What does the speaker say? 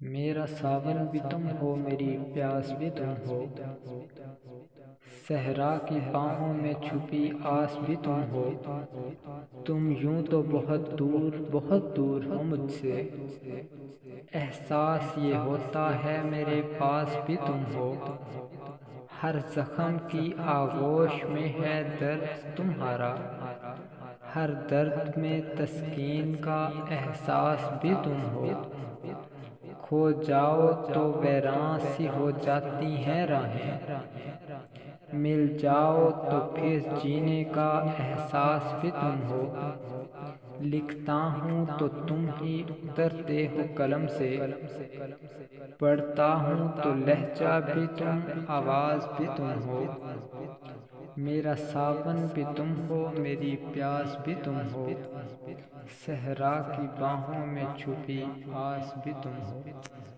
میرا ساون بھی تم ہو، میری پیاس بھی تم ہو، صحرا کی باہوں میں چھپی آس بھی تم ہو۔ تم یوں تو بہت دور ہو مجھ سے، احساس یہ ہوتا ہے میرے پاس بھی تم ہو۔ ہر زخم کی آغوش میں ہے درد تمہارا، ہر درد میں تسکین کا احساس بھی تم ہو۔ کھو جاؤ تو ویراں سی ہو جاتی ہیں راہیں، مل جاؤ تو پھر جینے کا احساس بھی تم ہو۔ لکھتا ہوں تو تم ہی اترتے ہو قلم سے، پڑھتا ہوں تو لہجہ بھی تم، آواز بھی تم ہو۔ میرا ساون بھی تم ہو، میری پیاس بھی تم ہو، صحرا کی باہوں میں چھپی آس بھی تم ہو۔